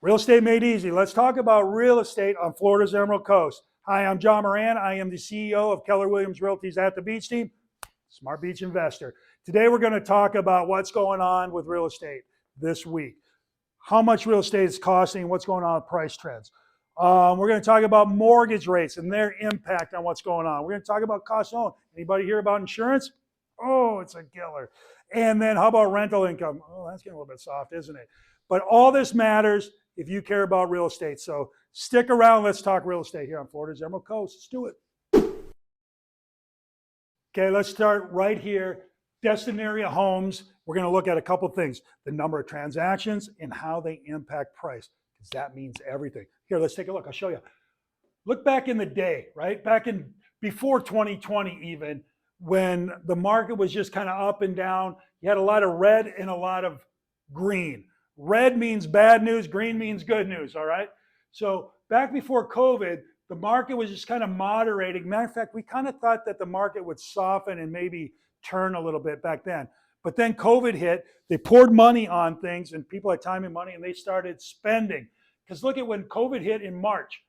Real estate made easy. Let's talk about real estate on Florida's Emerald Coast. Hi, I'm John Moran. I am the CEO of Keller Williams Realty's At the Beach team, Smart Beach Investor. Today we're going to talk about what's going on with real estate this week, how much real estate is costing, what's going on with price trends. We're going to talk about mortgage rates and their impact on what's going on. We're going to talk about cost of own. Anybody hear about insurance? Oh, it's a killer. And then how about rental income? Oh, that's getting a little bit soft, isn't it? But all this matters if you care about real estate. So stick around. Let's talk real estate here on Florida's Emerald Coast. Let's do it. Okay, let's start right here. Destin area homes. We're going to look at a couple things. The number of transactions and how they impact price, because that means everything. Here, let's take a look. I'll show you. Look back in the day, right? Back in before 2020 even, when the market was just kind of up and down. You had a lot of red and a lot of green. Red means bad news, green means good news, all right? So back before COVID, the market was just kind of moderating. Matter of fact, we kind of thought that the market would soften and maybe turn a little bit back then. But then COVID hit, they poured money on things and people had time and money and they started spending. Because look at when COVID hit in March,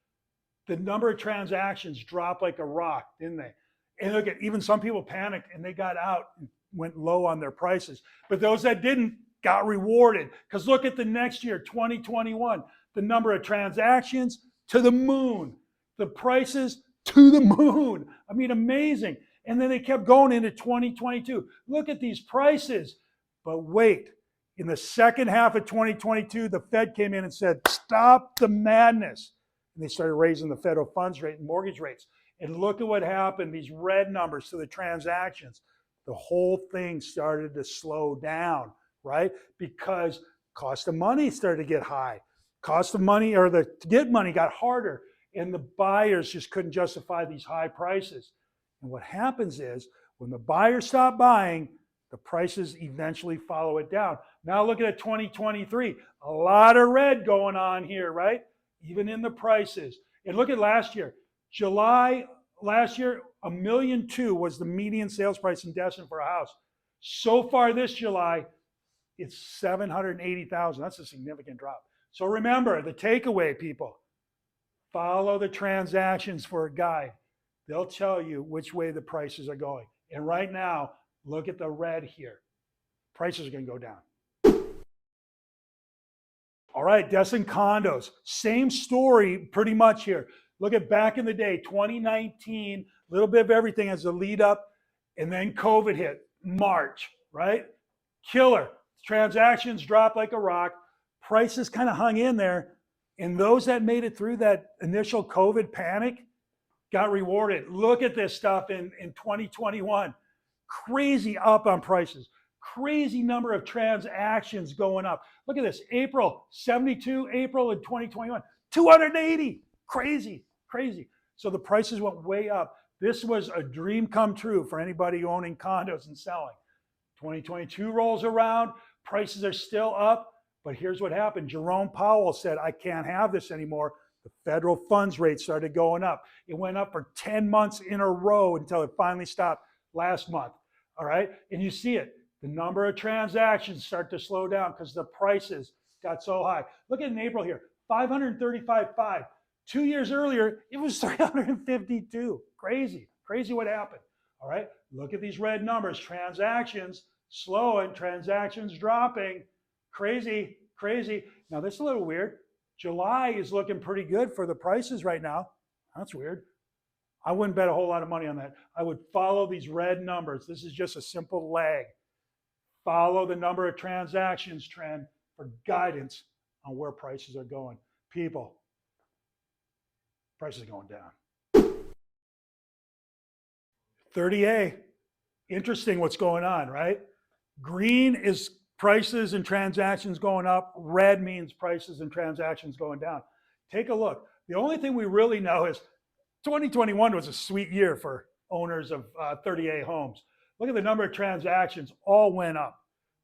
the number of transactions dropped like a rock, didn't they? And look at, even some people panicked and they got out and went low on their prices. But those that didn't got rewarded. Because look at the next year, 2021, the number of transactions to the moon, the prices to the moon. I mean, amazing. And then they kept going into 2022. Look at these prices. But wait, in the second half of 2022, the Fed came in and said, stop the madness. And they started raising the federal funds rate and mortgage rates. And look at what happened, these red numbers to the transactions. The whole thing started to slow down, right? Because cost of money started to get high. Cost of money, or to get money got harder. And the buyers just couldn't justify these high prices. And what happens is, when the buyers stop buying, the prices eventually follow it down. Now look at 2023. A lot of red going on here, right? Even in the prices. And look at last year. July last year, $1.2 million was the median sales price in Destin for a house. So far this July, it's $780,000. That's a significant drop. So remember, the takeaway, people, follow the transactions for a guide. They'll tell you which way the prices are going. And right now, look at the red here. Prices are going to go down. All right, Destin Condos. Same story pretty much here. Look at back in the day, 2019, a little bit of everything as a lead up, and then COVID hit, March, right? Killer. Transactions dropped like a rock. Prices kind of hung in there. And those that made it through that initial COVID panic got rewarded. Look at this stuff in 2021. Crazy up on prices. Crazy number of transactions going up. Look at this. April, 72, April in 2021, 280. Crazy, crazy. So the prices went way up. This was a dream come true for anybody owning condos and selling. 2022 rolls around. Prices are still up. But here's what happened. Jerome Powell said, I can't have this anymore. The federal funds rate started going up. It went up for 10 months in a row until it finally stopped last month. All right. And you see it. The number of transactions start to slow down because the prices got so high. Look at in April here, 535.5. 2 years earlier, it was 352. Crazy, crazy what happened. All right. Look at these red numbers. Transactions slowing, transactions dropping. Crazy, crazy. Now this is a little weird. July is looking pretty good for the prices right now. That's weird. I wouldn't bet a whole lot of money on that. I would follow these red numbers. This is just a simple lag. Follow the number of transactions trend for guidance on where prices are going. People, prices are going down. 30A, interesting what's going on, right? Green is prices and transactions going up. Red means prices and transactions going down. Take a look. The only thing we really know is 2021 was a sweet year for owners of 30A homes. Look at the number of transactions, all went up.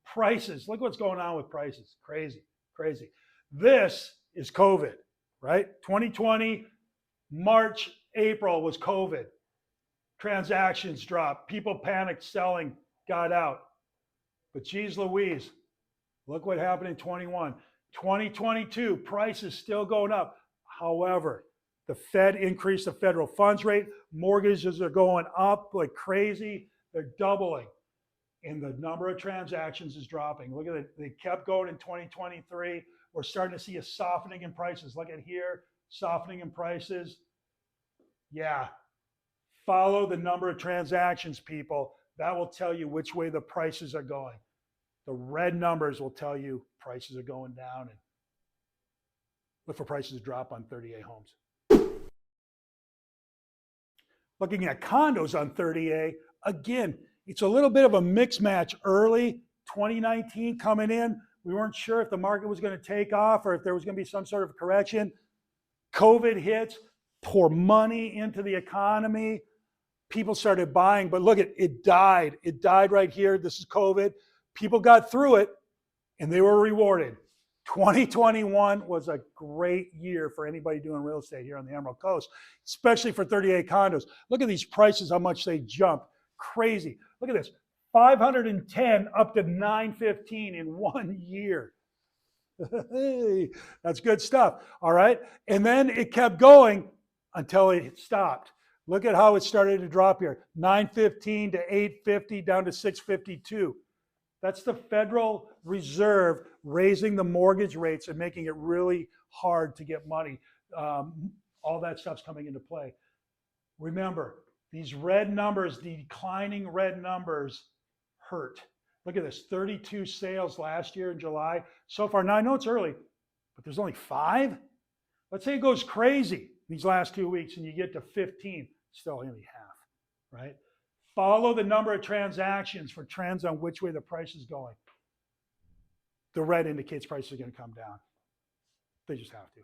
Prices, look what's going on with prices. Crazy, crazy. This is COVID, right? 2020, March, April was COVID. Transactions dropped. People panicked selling, got out. But geez Louise, look what happened in 21. 2022, prices still going up. However, the Fed increased the federal funds rate. Mortgages are going up like crazy. They're doubling. And the number of transactions is dropping. Look at it. They kept going in 2023. We're starting to see a softening in prices. Look at here, softening in prices. Yeah. Follow the number of transactions, people. That will tell you which way the prices are going. The red numbers will tell you prices are going down, and look for prices to drop on 30A homes. Looking at condos on 30A, again, it's a little bit of a mix match early. 2019 coming in, we weren't sure if the market was going to take off or if there was going to be some sort of correction. COVID hits, pour money into the economy. People started buying, but look, it died. It died right here. This is COVID. People got through it and they were rewarded. 2021 was a great year for anybody doing real estate here on the Emerald Coast, especially for 38 condos. Look at these prices, how much they jumped. Crazy. Look at this. 510 up to 915 in 1 year. Hey, that's good stuff. All right. And then it kept going until it stopped. Look at how it started to drop here. 915 to 850 down to 652. That's the Federal Reserve raising the mortgage rates and making it really hard to get money. All that stuff's coming into play. Remember, these red numbers, the declining red numbers hurt. Look at this, 32 sales last year in July. So far, now I know it's early, but there's only 5. Let's say it goes crazy these last 2 weeks and you get to 15, still only half, right? Follow the number of transactions for trends on which way the price is going. The red indicates prices are going to come down. They just have to.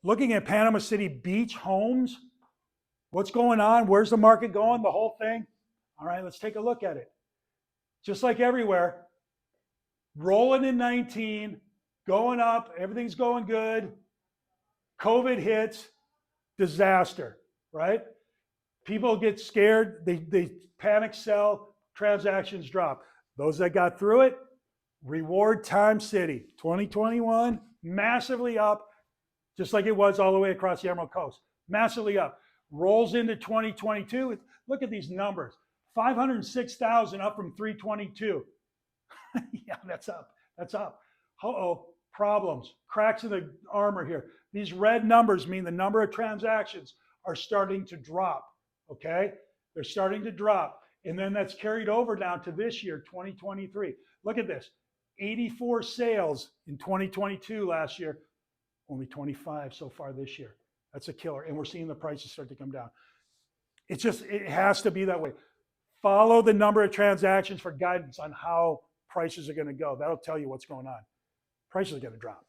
Looking at Panama City Beach Homes, what's going on? Where's the market going? The whole thing? All right, let's take a look at it. Just like everywhere, rolling in 19, going up, everything's going good. COVID hits, disaster, right? People get scared, they panic sell, transactions drop. Those that got through it, reward time city. 2021, massively up, just like it was all the way across the Emerald Coast. Massively up. Rolls into 2022. Look at these numbers. 506,000 up from 322. Yeah, that's up. That's up. Uh-oh, problems. Cracks in the armor here. These red numbers mean the number of transactions are starting to drop, okay? They're starting to drop. And then that's carried over down to this year, 2023. Look at this. 84 sales in 2022 last year. Only 25 so far this year. That's a killer. And we're seeing the prices start to come down. It's just, it has to be that way. Follow the number of transactions for guidance on how prices are going to go. That'll tell you what's going on. Prices are going to drop.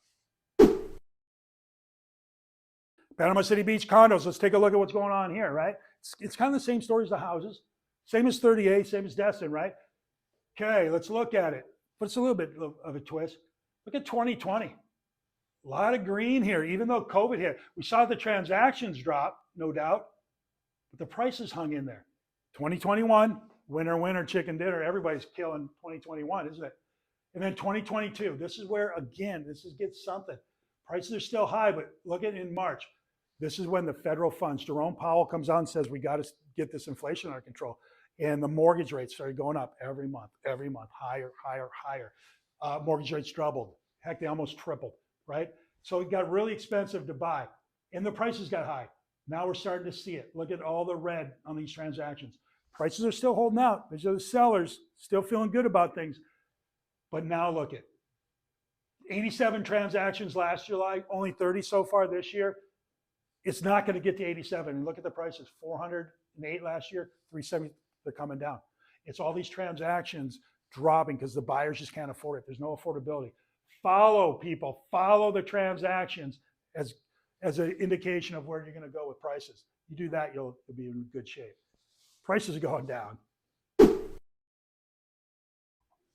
Panama City Beach Condos. Let's take a look at what's going on here, right? It's kind of the same story as the houses. Same as 38, same as Destin, right? Okay, let's look at it. But it's a little bit of a twist. Look at 2020. A lot of green here, even though COVID hit. We saw the transactions drop, no doubt, but the prices hung in there. 2021, winner, winner, chicken dinner. Everybody's killing 2021, isn't it? And then 2022, this is where, again, gets something. Prices are still high, but look at in March. This is when the federal funds, Jerome Powell comes out and says, we got to get this inflation under control. And the mortgage rates started going up every month, higher, higher, higher. Mortgage rates doubled. Heck, they almost tripled, right? So it got really expensive to buy. And the prices got high. Now we're starting to see it. Look at all the red on these transactions. Prices are still holding out. These are the sellers still feeling good about things. But now look at 87 transactions last July, only 30 so far this year. It's not going to get to 87. And look at the prices, 408 last year, 370, they're coming down. It's all these transactions dropping because the buyers just can't afford it. There's no affordability. Follow people, follow the transactions as an indication of where you're going to go with prices. You do that, you'll be in good shape. Prices are going down.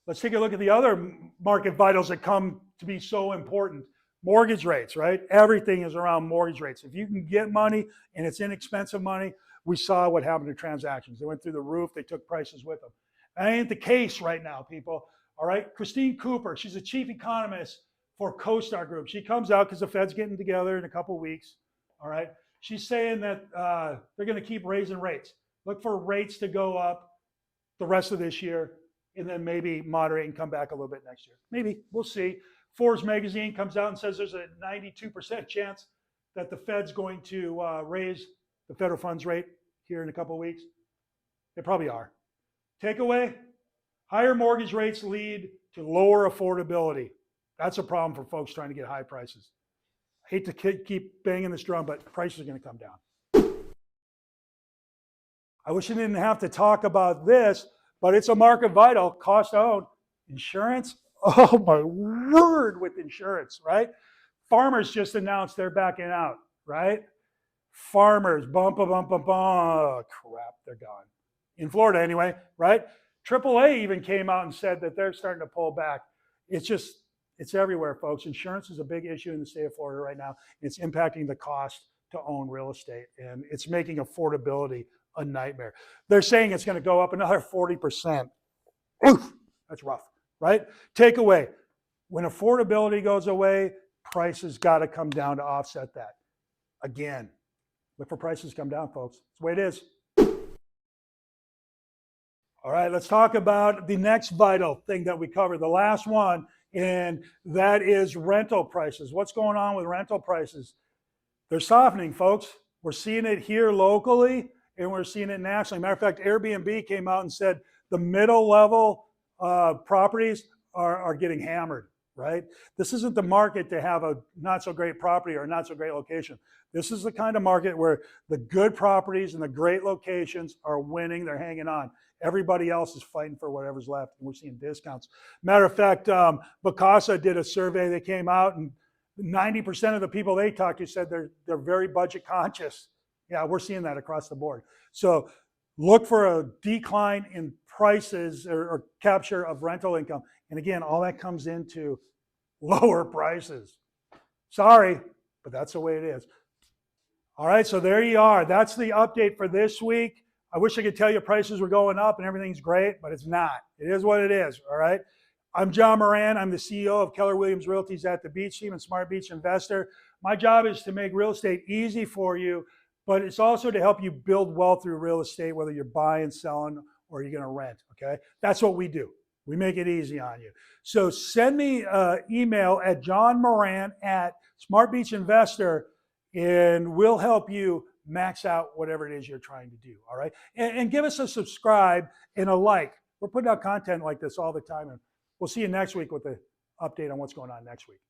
Let's take a look at the other market vitals that come to be so important. Mortgage rates, right? Everything is around mortgage rates. If you can get money and it's inexpensive money, we saw what happened to transactions. They went through the roof. They took prices with them. That ain't the case right now, people. All right, Christine Cooper, she's a chief economist for CoStar Group. She comes out because the Fed's getting together in a couple of weeks. All right, she's saying that they're going to keep raising rates. Look for rates to go up the rest of this year, and then maybe moderate and come back a little bit next year. Maybe, we'll see. Forbes magazine comes out and says there's a 92% chance that the Fed's going to raise the federal funds rate here in a couple of weeks. They probably are. Takeaway, higher mortgage rates lead to lower affordability. That's a problem for folks trying to get high prices. I hate to keep banging this drum, but prices are going to come down. I wish I didn't have to talk about this, but it's a market vital, cost to own. Insurance, oh my word with insurance, right? Farmers just announced they're backing out, right? Farmers, bump, crap, they're gone. In Florida anyway, right? AAA even came out and said that they're starting to pull back. It's everywhere, folks. Insurance is a big issue in the state of Florida right now. It's impacting the cost to own real estate, and it's making affordability a nightmare. They're saying it's going to go up another 40%. Oof, that's rough, right? Takeaway, when affordability goes away, prices got to come down to offset that. Again, look for prices to come down, folks. That's the way it is. All right, let's talk about the next vital thing that we covered, the last one, and that is rental prices. What's going on with rental prices? They're softening, folks. We're seeing it here locally, and we're seeing it nationally. Matter of fact, Airbnb came out and said the middle level properties are getting hammered, right? This isn't the market to have a not so great property or a not so great location. This is the kind of market where the good properties and the great locations are winning, they're hanging on. Everybody else is fighting for whatever's left, and we're seeing discounts. Matter of fact, Vacasa did a survey that came out, and 90% of the people they talked to said they're very budget conscious. Yeah, we're seeing that across the board. So look for a decline in prices or capture of rental income. And again, all that comes into lower prices. Sorry, but that's the way it is. All right, so there you are. That's the update for this week. I wish I could tell you prices were going up and everything's great, but it's not. It is what it is, all right? I'm John Moran. I'm the CEO of Keller Williams Realty's at the Beach Team and Smart Beach Investor. My job is to make real estate easy for you, but it's also to help you build wealth through real estate, whether you're buying, selling, or you're going to rent, okay? That's what we do. We make it easy on you. So send me an email at johnmoran@smartbeachinvestor, and we'll help you max out whatever it is you're trying to do, all right? And give us a subscribe and a like. We're putting out content like this all the time, and we'll see you next week with the update on what's going on next week.